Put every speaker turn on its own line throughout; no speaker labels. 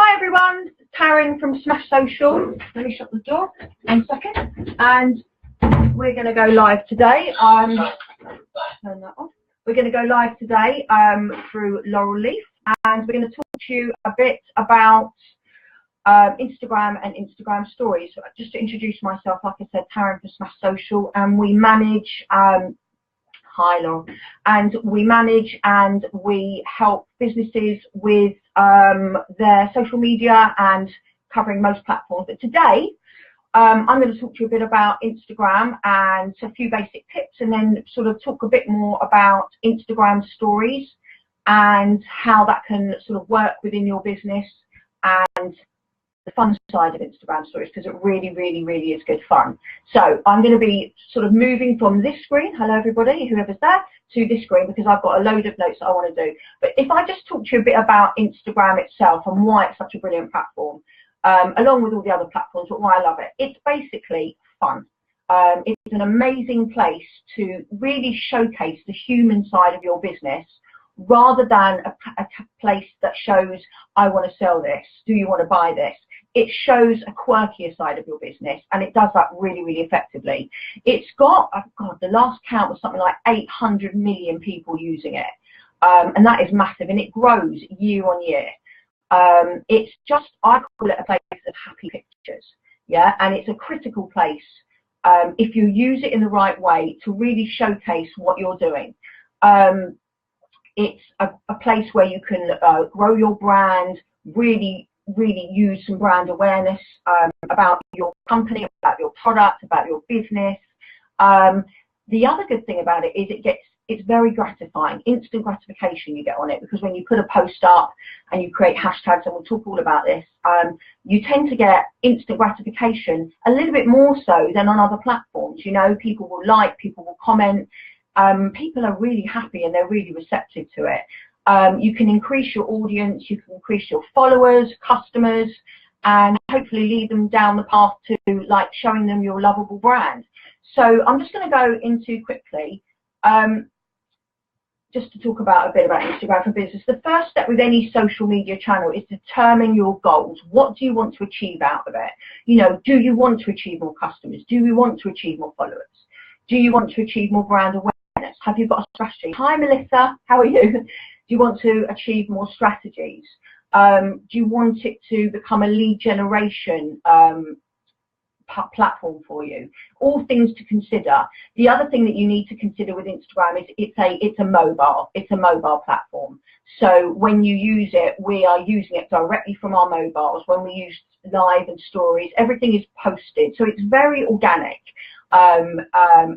Hi everyone, Tarryn from Smash Social. Let me shut the door 1 second. And we're going to go live today. Turn that off. We're going to go live today through Laurel Leaf, and we're going to talk to you a bit about Instagram and Instagram stories. Just to introduce myself, like I said, Tarryn from Smash Social, and we manage hi Laurel, and we manage and we help businesses with their social media and covering most platforms. But today I'm going to talk to you a bit about Instagram and a few basic tips, and then sort of talk a bit more about Instagram stories and how that can sort of work within your business and the fun side of Instagram stories, because it really is good fun. So I'm going to be sort of moving from this screen, hello everybody, whoever's there, to this screen, because I've got a load of notes that I want to do. But if I just talk to you a bit about Instagram itself and why it's such a brilliant platform, along with all the other platforms, but why I love it. It's basically fun. It's an amazing place to really showcase the human side of your business, rather than a place that shows, I want to sell this, do you want to buy this? It shows a quirkier side of your business, and it does that really effectively. It's got, oh God, the last count was something like 800 million people using it, and that is massive, and it grows year on year. It's just, I call it a place of happy pictures, yeah, and it's a critical place if you use it in the right way to really showcase what you're doing. It's a place where you can grow your brand, really use some brand awareness about your company, about your product, about your business. The other good thing about it is it's very gratifying, instant gratification you get on it, because when you put a post up and you create hashtags, and we'll talk all about this, you tend to get instant gratification a little bit more so than on other platforms. You know, people will like, people will comment, people are really happy and they're really receptive to it. You can increase your audience, you can increase your followers, customers, and hopefully lead them down the path to like showing them your lovable brand. So I'm just going to go into quickly, just to talk about a bit about Instagram for business. The first step with any social media channel is determine your goals. What do you want to achieve out of it? You know, do you want to achieve more customers? Do you want to achieve more followers? Do you want to achieve more brand awareness? Have you got a strategy? Hi Melissa, how are you? Do you want to achieve more strategies? Do you want it to become a lead generation platform for you? All things to consider. The other thing that you need to consider with Instagram is it's a mobile platform. So when you use it, we are using it directly from our mobiles. When we use live and stories, everything is posted. So it's very organic, and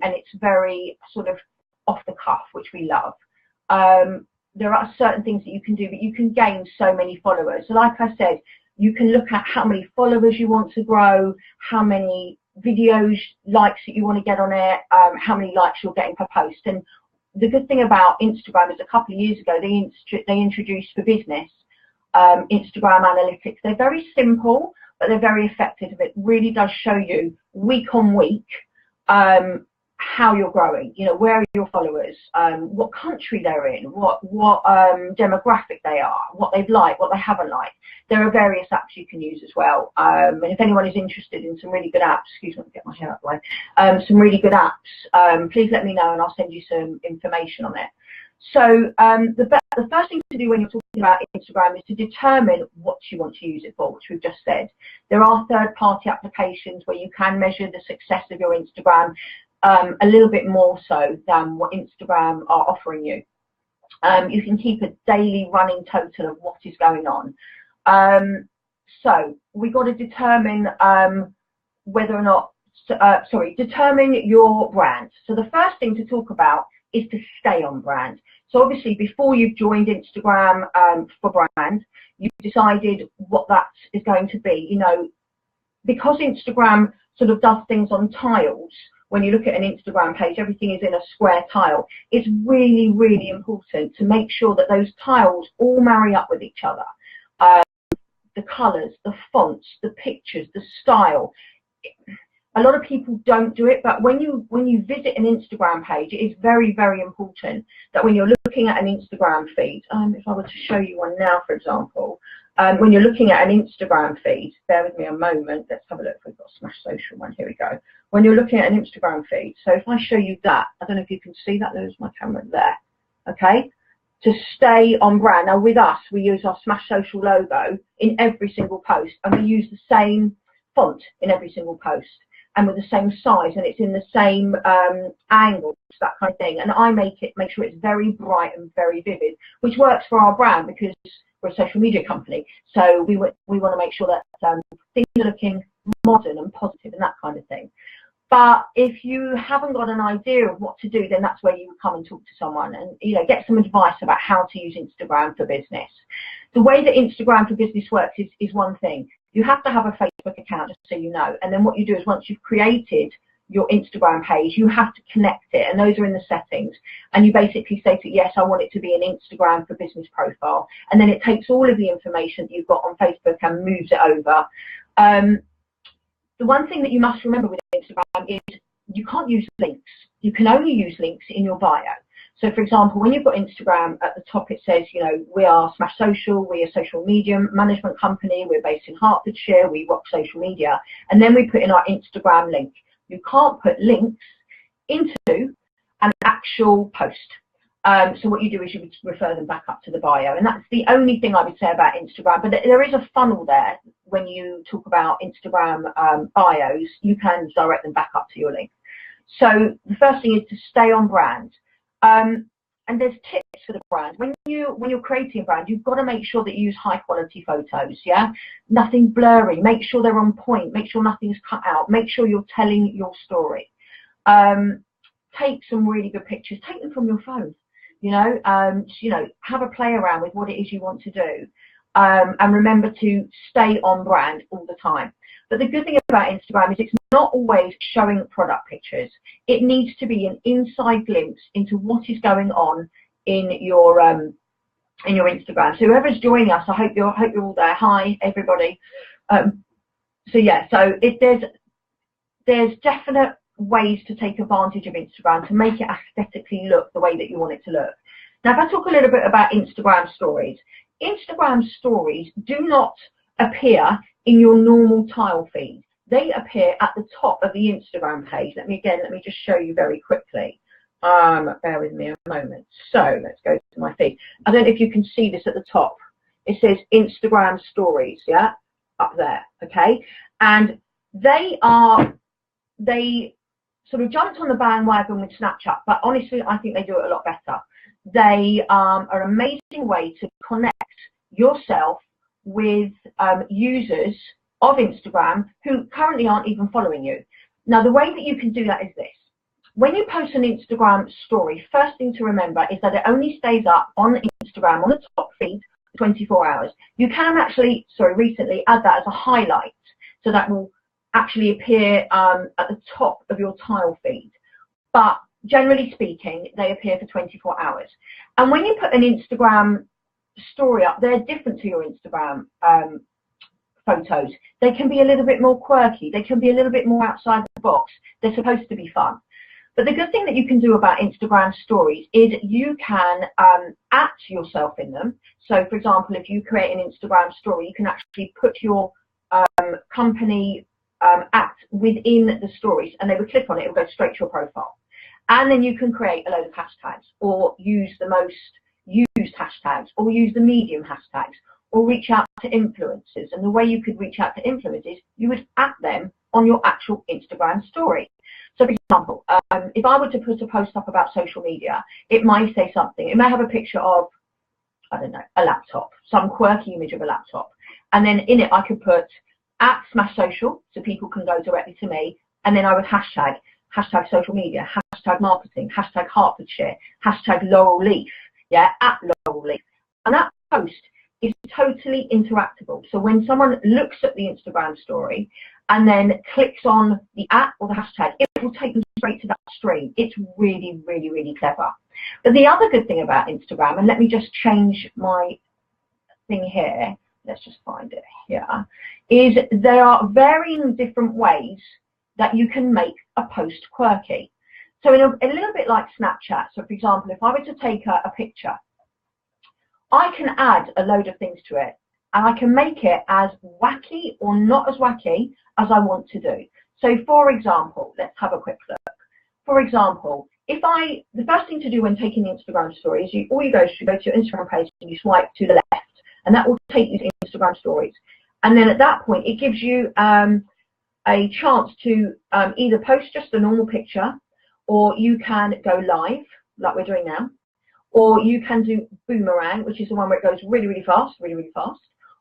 it's very sort of off the cuff, which we love. There are certain things that you can do, but you can gain so many followers. So like I said, you can look at how many followers you want to grow, how many videos, likes that you want to get on it, how many likes you're getting per post. And the good thing about Instagram is a couple of years ago, they introduced for business Instagram analytics. They're very simple, but they're very effective. It really does show you week on week how you're growing, you know, where are your followers, what country they're in, what demographic they are, what they've liked, what they haven't liked. There are various apps you can use as well, and if anyone is interested in some really good apps, excuse me, get my hair out of the way, some really good apps, please let me know and I'll send you some information on it. So the first thing to do when you're talking about Instagram is to determine what you want to use it for, which we've just said. There are third-party applications where you can measure the success of your Instagram a little bit more so than what Instagram are offering you. You can keep a daily running total of what is going on. So we've got to determine whether or not, determine your brand. So the first thing to talk about is to stay on brand. So obviously before you've joined Instagram for brand, you've decided what that is going to be. You know, because Instagram sort of does things on tiles. When you look at an Instagram page, everything is in a square tile. It's really important to make sure that those tiles all marry up with each other. The colors, the fonts, the pictures, the style. A lot of people don't do it, but when you visit an Instagram page, it is very, very important that when you're looking at an Instagram feed, if I were to show you one now, for example, when you're looking at an Instagram feed, bear with me a moment, let's have a look if we've got a Smash Social one, here we go. When you're looking at an Instagram feed, so if I show you that, I don't know if you can see that, there's my camera there, okay? To stay on brand. Now with us, we use our Smash Social logo in every single post, and we use the same font in every single post, and with the same size, and it's in the same angles, that kind of thing. And I make sure it's very bright and very vivid, which works for our brand because we're a social media company. So we want to make sure that things are looking modern and positive and that kind of thing. But if you haven't got an idea of what to do, then that's where you would come and talk to someone and, you know, get some advice about how to use Instagram for business. The way that Instagram for business works is one thing. You have to have a Facebook account, just so you know. And then what you do is once you've created your Instagram page, you have to connect it. And those are in the settings. And you basically say to it, yes, I want it to be an Instagram for business profile. And then it takes all of the information that you've got on Facebook and moves it over. The one thing that you must remember with Instagram is you can't use links. You can only use links in your bio. So, for example, when you've got Instagram, at the top it says, you know, we are Smash Social, we're a social media management company, we're based in Hertfordshire, we rock social media, and then we put in our Instagram link. You can't put links into an actual post. So what you do is you would refer them back up to the bio, and that's the only thing I would say about Instagram. But there is a funnel there. When you talk about Instagram bios, you can direct them back up to your link. So the first thing is to stay on brand. And there's tips for the brand. When you're creating a brand, you've got to make sure that you use high quality photos, yeah? Nothing blurry, make sure they're on point, make sure nothing's cut out, make sure you're telling your story. Take some really good pictures, take them from your phone, you know, have a play around with what it is you want to do. And remember to stay on brand all the time. But the good thing about Instagram is it's not always showing product pictures. It needs to be an inside glimpse into what is going on in your Instagram. So whoever's joining us, I hope you're all there. Hi everybody. So yeah, so there's definite ways to take advantage of Instagram to make it aesthetically look the way that you want it to look. Now, if I talk a little bit about Instagram stories do not appear in your normal tile feed. They appear at the top of the Instagram page. Let me just show you very quickly. Bear with me a moment. So let's go to my feed. I don't know if you can see this at the top. It says Instagram stories, yeah, up there, okay? And they sort of jumped on the bandwagon with Snapchat, but honestly, I think they do it a lot better. They are an amazing way to connect yourself with users of Instagram who currently aren't even following you. Now, the way that you can do that is this. When you post an Instagram story, first thing to remember is that it only stays up on Instagram on the top feed for 24 hours. You can actually, recently add that as a highlight, so that will actually appear at the top of your tile feed. But generally speaking, they appear for 24 hours. And when you put an Instagram story up, they're different to your Instagram photos. They can be a little bit more quirky. They can be a little bit more outside the box. They're supposed to be fun. But the good thing that you can do about Instagram stories is you can at yourself in them. So, for example, if you create an Instagram story, you can actually put your company at within the stories, and they would click on it. It will go straight to your profile. And then you can create a load of hashtags, or use the most used hashtags, or use the medium hashtags, or reach out to influencers. And the way you could reach out to influencers, you would at them on your actual Instagram story. So, for example, if I were to put a post up about social media, it might say something. It may have a picture of, I don't know, a laptop, some quirky image of a laptop. And then in it, I could put at Smash Social, so people can go directly to me. And then I would hashtag social media, hashtag marketing, hashtag Hertfordshire, hashtag Laurel Leaf, yeah, at Laurel Leaf. And that post is totally interactable. So when someone looks at the Instagram story and then clicks on the at or the hashtag, it will take them straight to that stream. It's really, really, really clever. But the other good thing about Instagram, and let me just change my thing here, let's just find it here, is there are varying different ways that you can make a post quirky. So in a little bit like Snapchat, so for example, if I were to take a picture, I can add a load of things to it, and I can make it as wacky or not as wacky as I want to do. So for example, let's have a quick look. For example, the first thing to do when taking Instagram stories, all you go is you go to your Instagram page and you swipe to the left, and that will take you to Instagram stories. And then at that point, it gives you a chance to either post just a normal picture, or you can go live, like we're doing now, or you can do boomerang, which is the one where it goes really, really fast,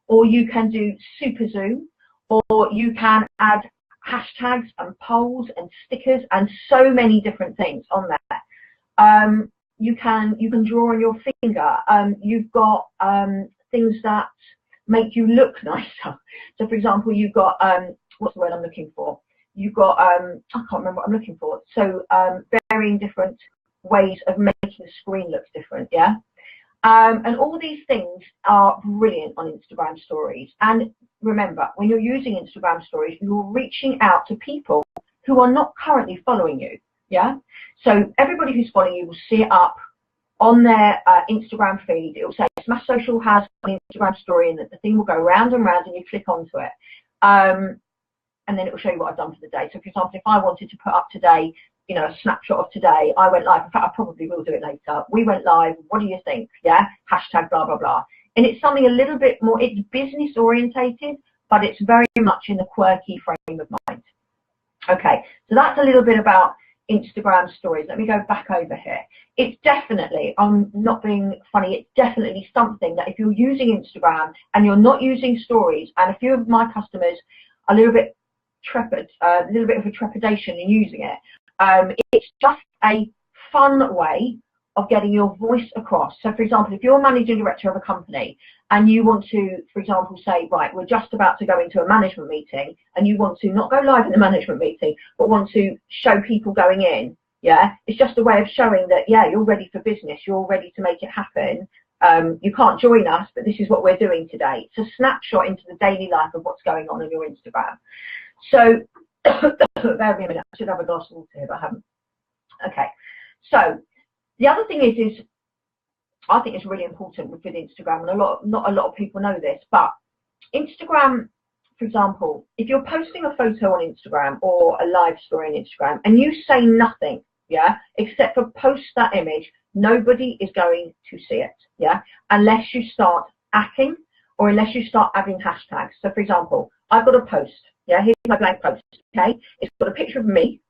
or you can do super zoom, or you can add hashtags and polls and stickers and so many different things on there. You can draw on your finger. You've got things that make you look nicer. So for example, you've got what's the word I'm looking for? You've got I can't remember what I'm looking for. So varying different ways of making the screen look different, yeah. And all these things are brilliant on Instagram stories. And remember, when you're using Instagram stories, you're reaching out to people who are not currently following you, yeah? So everybody who's following you will see it up on their Instagram feed. It will say Smash Social has an Instagram story, and the thing will go round and round, and you click onto it. And then it will show you what I've done for the day. So for example, if I wanted to put up today, you know, a snapshot of today, I went live. In fact, I probably will do it later. We went live. What do you think? Yeah, hashtag blah, blah, blah. And it's something a little bit more, it's business orientated, but it's very much in the quirky frame of mind. Okay, so that's a little bit about Instagram stories. Let me go back over here. It's definitely, I'm not being funny, it's definitely something that if you're using Instagram and you're not using stories, and a few of my customers are a little bit of a trepidation in using it, it's just a fun way of getting your voice across. So for example, if you're a managing director of a company and you want to, for example, say, right, we're just about to go into a management meeting, and you want to not go live in the management meeting, but want to show people going in, yeah, it's just a way of showing that, yeah, you're ready for business, you're ready to make it happen. You can't join us, but this is what we're doing today. It's a snapshot into the daily life of what's going on your Instagram. So, bear with me a minute, I should have a glass of water here, but I haven't. Okay, so the other thing is I think it's really important with Instagram, and not a lot of people know this, but Instagram, for example, if you're posting a photo on Instagram or a live story on Instagram and you say nothing, yeah, except for post that image, nobody is going to see it, yeah, unless you start acting or unless you start adding hashtags. So for example, I've got a post, yeah, here's my blank post, okay, it's got a picture of me,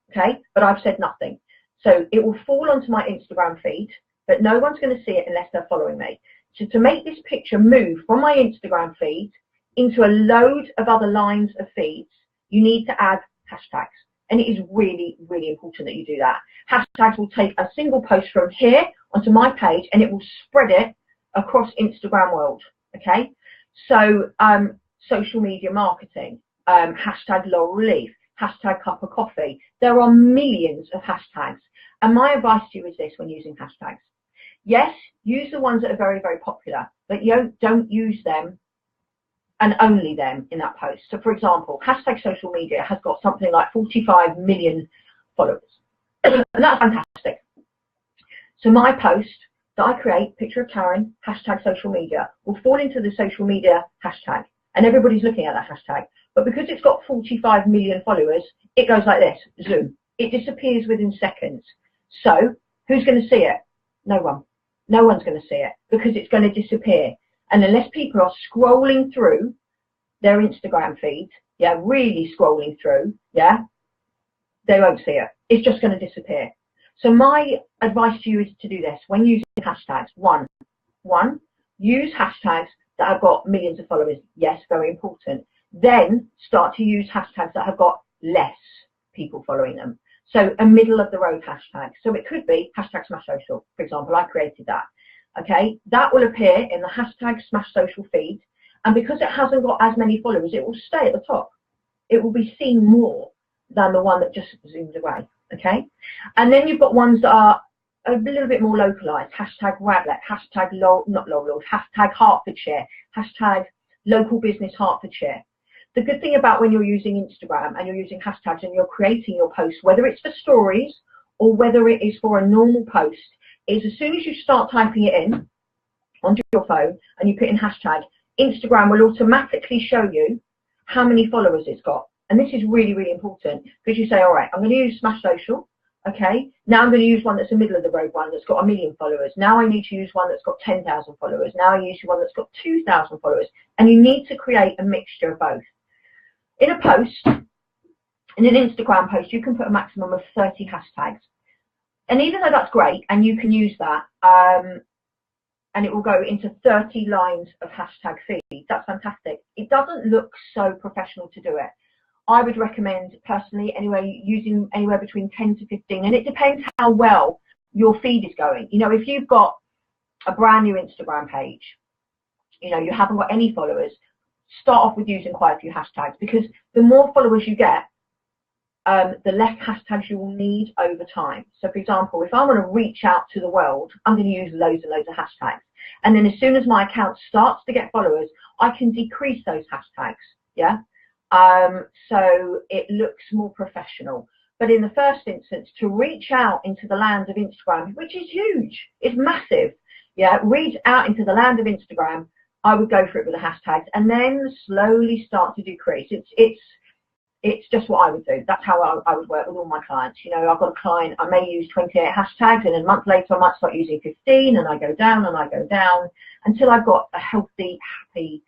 okay, but I've said nothing. So it will fall onto my Instagram feed, but no one's going to see it unless they're following me. So to make this picture move from my Instagram feed into a load of other lines of feeds, you need to add hashtags. And it is really, really important that you do that. Hashtags will take a single post from here onto my page and it will spread it across Instagram world, okay? So social media marketing, hashtag laurel leaf, hashtag cup of coffee. There are millions of hashtags. And my advice to you is this when using hashtags. Yes, use the ones that are very, very popular, but you don't use them and only them in that post. So for example, hashtag social media has got something like 45 million followers. And that's fantastic. So my post that I create, picture of Tarryn, hashtag social media, will fall into the social media hashtag. And everybody's looking at that hashtag. But because it's got 45 million followers, it goes like this, zoom. It disappears within seconds. So who's going to see it? No one. No one's going to see it because it's going to disappear. And unless people are scrolling through their Instagram feed, yeah, really scrolling through, yeah, they won't see it. It's just going to disappear. So my advice to you is to do this when using hashtags. One, use hashtags that have got millions of followers. Yes, very important. Then start to use hashtags that have got less people following them. So a middle of the road hashtag. So it could be hashtag Smash Social, for example. I created that. Okay, that will appear in the hashtag Smash Social feed. And because it hasn't got as many followers, it will stay at the top. It will be seen more than the one that just zooms away. Okay, and then you've got ones that are a little bit more localized. Hashtag Radlett, hashtag not Lowell, hashtag Hertfordshire, hashtag local business Hertfordshire. The good thing about when you're using Instagram and you're using hashtags and you're creating your posts, whether it's for stories or whether it is for a normal post, is as soon as you start typing it in onto your phone and you put in hashtag, Instagram will automatically show you how many followers it's got. And this is really, really important, because you say, all right, I'm going to use Smash Social. Okay, now I'm going to use one that's a middle of the road one that's got 1 million followers. Now I need to use one that's got 10,000 followers. Now I use one that's got 2,000 followers. And you need to create a mixture of both. In a post, in an Instagram post, you can put a maximum of 30 hashtags. And even though that's great, and you can use that, and it will go into 30 lines of hashtag feed, that's fantastic. It doesn't look so professional to do it. I would recommend personally using anywhere between 10 to 15, and it depends how well your feed is going. You know, if you've got a brand new Instagram page, you know, you haven't got any followers, start off with using quite a few hashtags, because the more followers you get, the less hashtags you will need over time. So for example, if I want to reach out to the world, I'm going to use loads and loads of hashtags. And then as soon as my account starts to get followers, I can decrease those hashtags, yeah? So it looks more professional. But in the first instance, to reach out into the land of Instagram, which is huge, it's massive, yeah? Reach out into the land of Instagram, I would go for it with the hashtags and then slowly start to decrease. It's just what I would do. That's how I would work with all my clients. You know, I've got a client, I may use 28 hashtags, and then a month later I might start using 15, and I go down and I go down until I've got a healthy, happy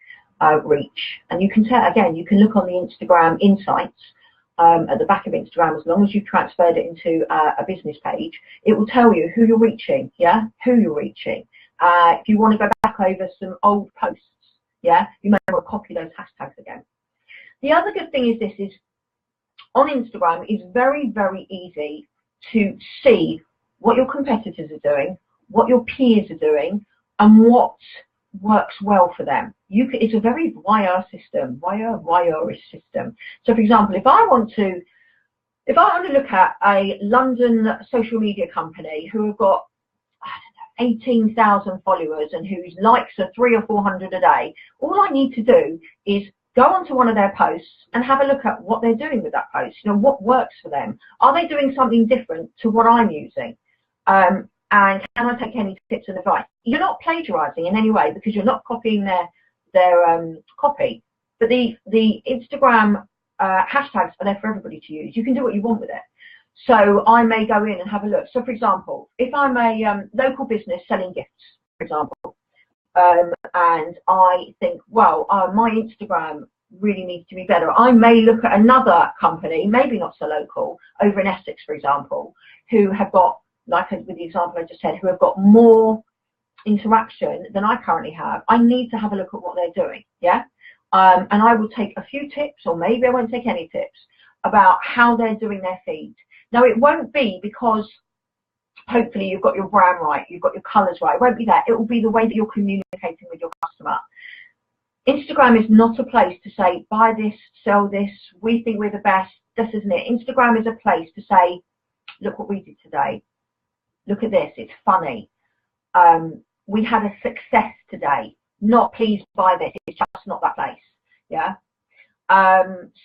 reach. And you can tell, again, you can look on the Instagram insights at the back of Instagram, as long as you've transferred it into a business page, it will tell you who you're reaching, yeah, who you're reaching. If you want to go back over some old posts, yeah, you may want to copy those hashtags again. The other good thing is this is, on Instagram, it's very, very easy to see what your competitors are doing, what your peers are doing, and what works well for them. It's a very wire system, wire-ish system. So for example, if I want to look at a London social media company who have got, I don't know, 18,000 followers and whose likes are 300 or 400 a day, all I need to do is go onto one of their posts and have a look at what they're doing with that post. You know, what works for them? Are they doing something different to what I'm using? And can I take any tips and advice? You're not plagiarizing in any way, because you're not copying their copy. But the Instagram hashtags are there for everybody to use. You can do what you want with it. So I may go in and have a look. So for example, if I'm a local business selling gifts, for example, and I think, well, my Instagram really needs to be better, I may look at another company, maybe not so local, over in Essex, for example, who have got, like with the example I just said, who have got more interaction than I currently have. I need to have a look at what they're doing, yeah? And I will take a few tips, or maybe I won't take any tips, about how they're doing their feed. Now, it won't be because hopefully you've got your brand right, you've got your colours right. It won't be that. It will be the way that you're communicating with your customer. Instagram is not a place to say, buy this, sell this, we think we're the best. This isn't it. Instagram is a place to say, look what we did today. Look at this, it's funny. We had a success today. Not please buy this, it's just not that place. Yeah.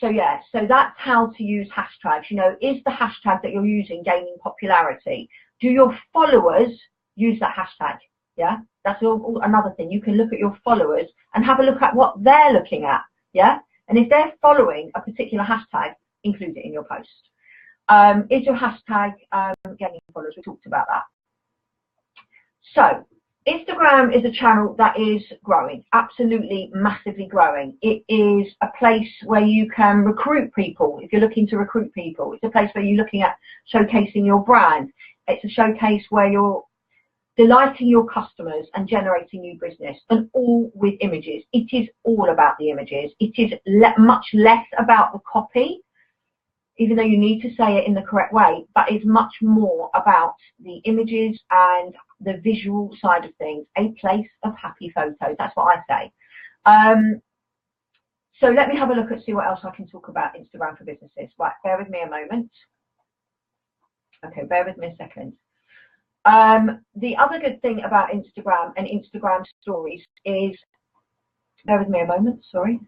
So that's how to use hashtags. You know, is the hashtag that you're using gaining popularity? Do your followers use that hashtag? Yeah, that's all another thing. You can look at your followers and have a look at what they're looking at. Yeah, and if they're following a particular hashtag, include it in your post. Is your hashtag gaining followers? We talked about that. So Instagram is a channel that is growing, absolutely massively growing. It is a place where you can recruit people. If you're looking to recruit people, it's a place where you're looking at showcasing your brand. It's a showcase where you're delighting your customers and generating new business, and all with images. It is all about the images. It is much less about the copy, even though you need to say it in the correct way, but it's much more about the images and the visual side of things. A place of happy photos, that's what I say. So let me have a look and see what else I can talk about Instagram for businesses. Right, bear with me a moment. Okay, bear with me a second. The other good thing about Instagram and Instagram stories is, bear with me a moment, sorry.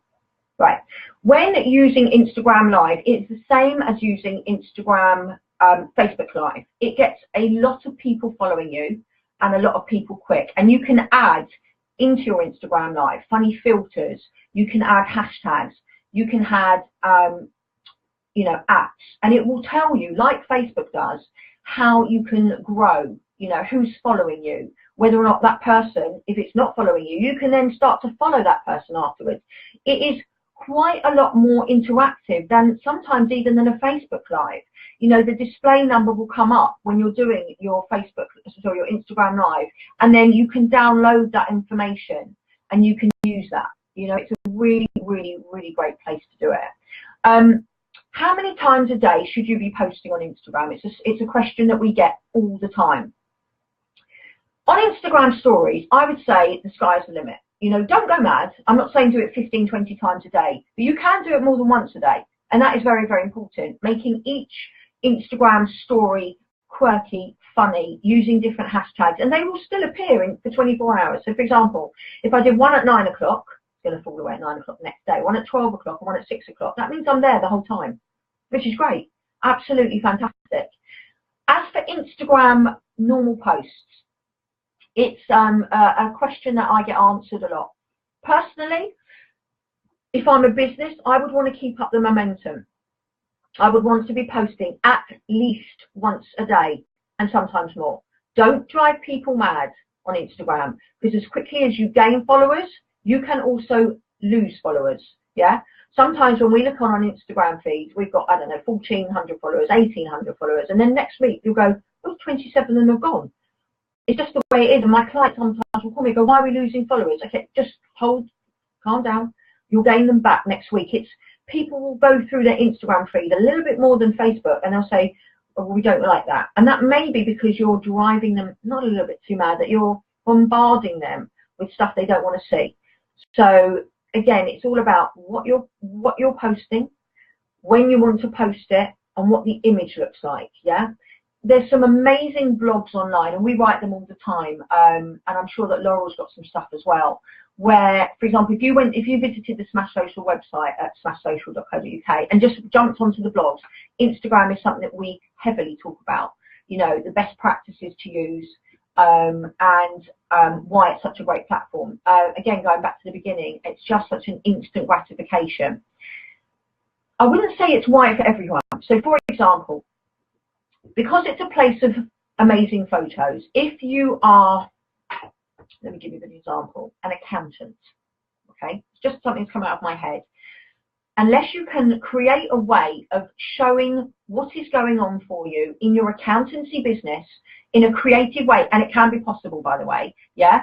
Right. When using Instagram Live, it's the same as using Instagram, Facebook Live. It gets a lot of people following you and a lot of people quick. And you can add into your Instagram Live funny filters. You can add hashtags. You can add, you know, apps. And it will tell you, like Facebook does, how you can grow, you know, who's following you, whether or not that person, if it's not following you, you can then start to follow that person afterwards. It is quite a lot more interactive than sometimes even than a Facebook Live. You know, the display number will come up when you're doing your Facebook, so your Instagram Live, and then you can download that information and you can use that. You know, it's a really, really, really great place to do it. How many times a day should you be posting on Instagram? It's a question that we get all the time. On Instagram stories, I would say the sky's the limit. You know, don't go mad. I'm not saying do it 15, 20 times a day, but you can do it more than once a day. And that is very, very important. Making each Instagram story quirky, funny, using different hashtags, and they will still appear for 24 hours. So, for example, if I did one at 9 o'clock, it's going to fall away at 9 o'clock the next day, one at 12 o'clock and one at 6 o'clock. That means I'm there the whole time, which is great. Absolutely fantastic. As for Instagram normal posts, it's a question that I get answered a lot. Personally, if I'm a business, I would want to keep up the momentum. I would want to be posting at least once a day and sometimes more. Don't drive people mad on Instagram, because as quickly as you gain followers, you can also lose followers. Yeah. Sometimes when we look on an Instagram feed, we've got, I don't know, 1,400 followers, 1,800 followers, and then next week you'll go, oh, 27 of them have gone. It's just the way it is, and my clients sometimes will call me and go, why are we losing followers? Okay, just hold, calm down. You'll gain them back next week. It's people will go through their Instagram feed a little bit more than Facebook, and they'll say, oh, we don't like that. And that may be because you're driving them, not a little bit too mad, that you're bombarding them with stuff they don't want to see. So again, it's all about what you're posting, when you want to post it, and what the image looks like. Yeah. There's some amazing blogs online, and we write them all the time, and I'm sure that Laurel's got some stuff as well, where, for example, if you visited the Smash Social website at smashsocial.co.uk and just jumped onto the blogs, Instagram is something that we heavily talk about, you know, the best practices to use, and why it's such a great platform. Again, going back to the beginning, it's just such an instant gratification. I wouldn't say it's right for everyone. So, for example, because it's a place of amazing photos, if you are, let me give you an example, an accountant, okay, it's just something that's come out of my head, unless you can create a way of showing what is going on for you in your accountancy business in a creative way, and it can be possible, by the way, yeah,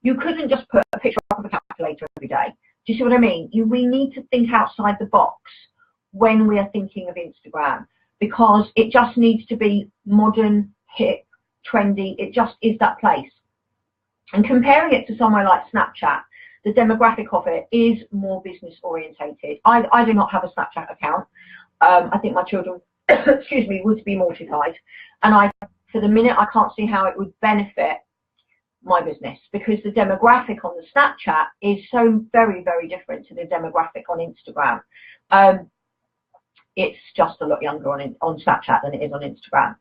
you couldn't just put a picture up of a calculator every day. Do you see what I mean? We need to think outside the box when we are thinking of Instagram, because it just needs to be modern, hip, trendy. It just is that place. And comparing it to somewhere like Snapchat, the demographic of it is more business orientated. I do not have a Snapchat account. I think my children, excuse me, would be mortified. And for the minute, I can't see how it would benefit my business, because the demographic on the Snapchat is so very, very different to the demographic on Instagram. It's just a lot younger on Snapchat than it is on Instagram.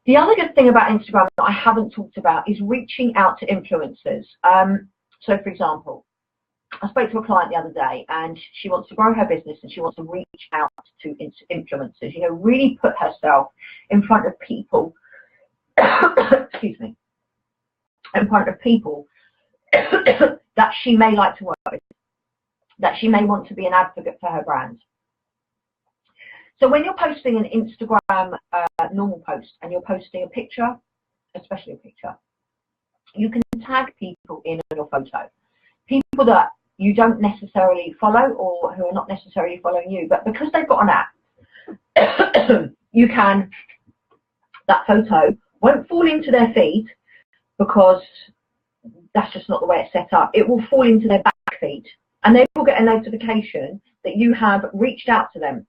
The other good thing about Instagram that I haven't talked about is reaching out to influencers. So, for example, I spoke to a client the other day, and she wants to grow her business and she wants to reach out to influencers, you know, really put herself in front of people, excuse me, in front of people that she may like to work with, that she may want to be an advocate for her brand. So when you're posting an Instagram normal post and you're posting a picture, especially a picture, you can tag people in your photo. People that you don't necessarily follow or who are not necessarily following you, but because they've got an app, you can, that photo won't fall into their feed because that's just not the way it's set up. It will fall into their back feed and they will get a notification that you have reached out to them.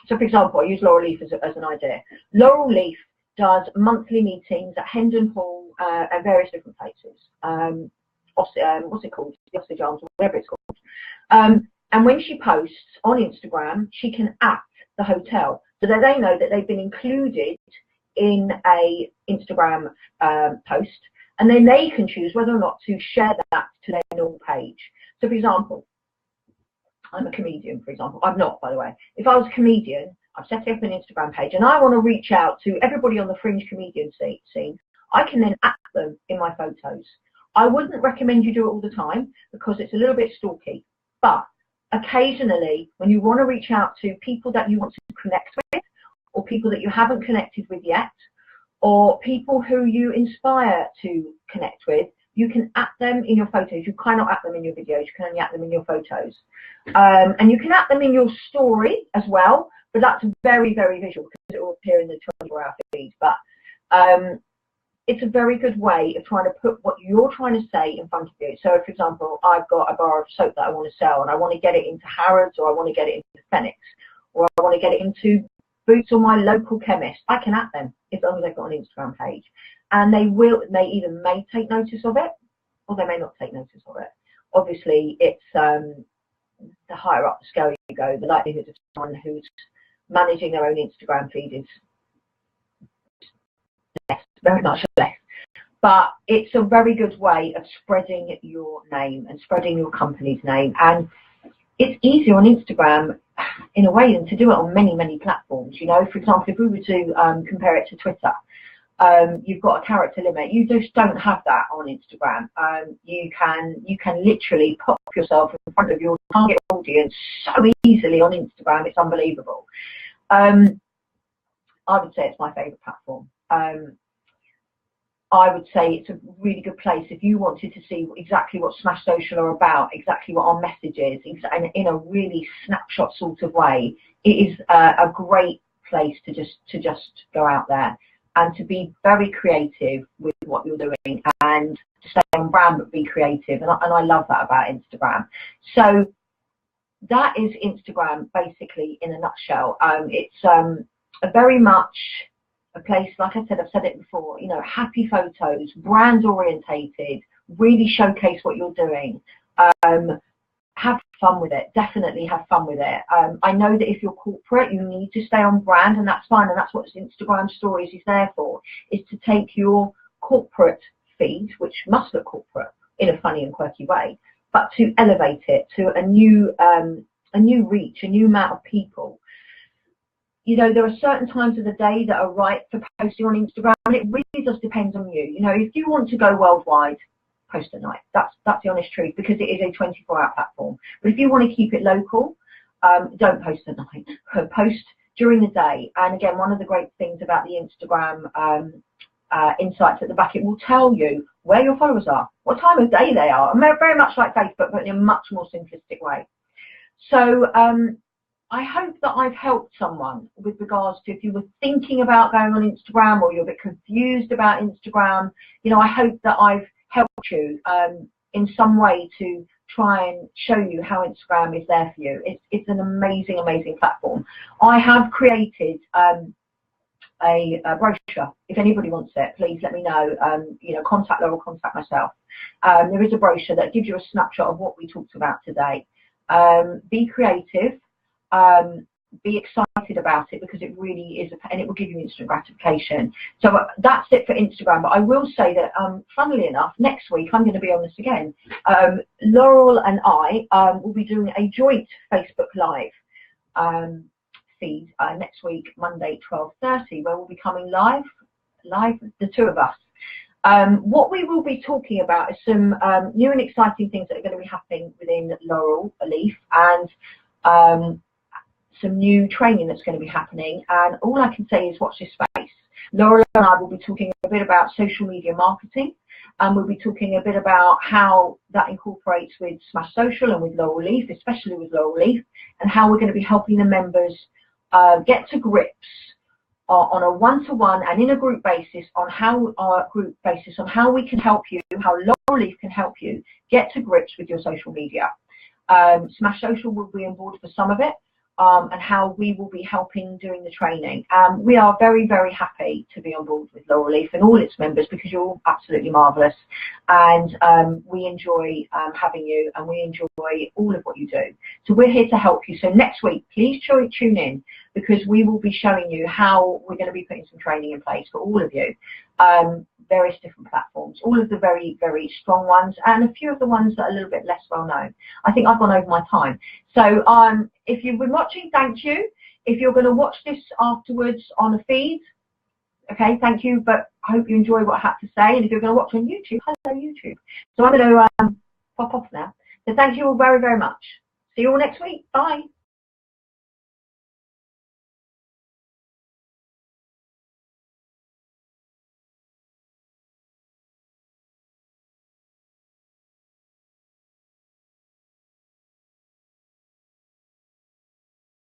So, for example, I use Laurel Leaf as an idea. Laurel Leaf does monthly meetings at Hendon Hall and various different places. What's it called? The Sausage Arms, or whatever it's called. And when she posts on Instagram, she can at the hotel so that they know that they've been included in a Instagram post, and then they can choose whether or not to share that to their normal page. So, for example, I'm a comedian, for example. I'm not, by the way. If I was a comedian, I've set up an Instagram page and I want to reach out to everybody on the fringe comedian scene, I can then at them in my photos. I wouldn't recommend you do it all the time because it's a little bit stalky, but occasionally when you want to reach out to people that you want to connect with, or people that you haven't connected with yet, or people who you inspire to connect with, you can at them in your photos. You cannot at them in your videos, you can only at them in your photos. And you can at them in your story as well, but that's very, very visual because it will appear in the 24-hour feed. But it's a very good way of trying to put what you're trying to say in front of you. So, for example, I've got a bar of soap that I want to sell, and I want to get it into Harrods, or I want to get it into Phoenix, or I want to get it into Boots or my local chemist. I can at them as long as they've got an Instagram page. And they either may take notice of it, or they may not take notice of it. Obviously, it's the higher up the scale you go, the likelihood of someone who's managing their own Instagram feed is less, very much less. But it's a very good way of spreading your name and spreading your company's name. And it's easier on Instagram in a way than to do it on many, many platforms. You know, for example, if we were to compare it to Twitter, you've got a character limit. You just don't have that on Instagram. You can literally pop yourself in front of your target audience so easily on Instagram. It's unbelievable. I would say it's my favorite platform. I would say it's a really good place if you wanted to see exactly what Smash Social are about, exactly what our message is, and in a really snapshot sort of way. It is a great place to just go out there and to be very creative with what you're doing and to stay on brand but be creative. And I love that about Instagram. So that is Instagram basically in a nutshell. It's a very much a place, like I said, I've said it before, you know, happy photos, brand orientated, really showcase what you're doing. Have fun with it, definitely have fun with it. I know that if you're corporate, you need to stay on brand, and that's fine, and that's what Instagram stories is there for, is to take your corporate feed, which must look corporate in a funny and quirky way, but to elevate it to a new reach, a new amount of people. You know, there are certain times of the day that are right for posting on Instagram, and it really just depends on you. You know, if you want to go worldwide, post at night. That's the honest truth, because it is a 24-hour platform. But if you want to keep it local, don't post at night. Post during the day. And again, one of the great things about the Instagram insights at the back, it will tell you where your followers are, what time of day they are, and very much like Facebook, but in a much more simplistic way. So I hope that I've helped someone with regards to if you were thinking about going on Instagram or you're a bit confused about Instagram. You know, I hope that I've helped you in some way to try and show you how Instagram is there for you. It's an amazing, amazing platform. I have created a brochure. If anybody wants it, please let me know. You know, contact Laurel, contact myself. There is a brochure that gives you a snapshot of what we talked about today. Be creative. Be excited about it, because it really is, and it will give you instant gratification. So that's it for Instagram. But I will say that, funnily enough, next week I'm going to be on this again. Laurel and I will be doing a joint Facebook Live feed next week, Monday 12:30, where we'll be coming live, the two of us. What we will be talking about is some new and exciting things that are going to be happening within Laurel Leaf, and some new training that's going to be happening. And all I can say is watch this space. Laurel and I will be talking a bit about social media marketing, and we'll be talking a bit about how that incorporates with Smash Social and with Laurel Leaf, especially with Laurel Leaf, and how we're going to be helping the members get to grips on a one-to-one and in a group basis on how we can help you, how Laurel Leaf can help you get to grips with your social media. Smash Social will be on board for some of it. and how we will be helping doing the training. We are very, very happy to be on board with Laurel Leaf and all its members, because you're all absolutely marvellous, and we enjoy having you, and we enjoy all of what you do. So we're here to help you. So next week, please tune in, because we will be showing you how we're going to be putting some training in place for all of you. Various different platforms, all of the very, very strong ones, and a few of the ones that are a little bit less well known. I think I've gone over my time. So if you've been watching, thank you. If you're going to watch this afterwards on a feed, okay, thank you, but I hope you enjoy what I had to say. And if you're going to watch on YouTube, hello YouTube. So I'm going to pop off now. So thank you all very, very much. See you all next week. Bye.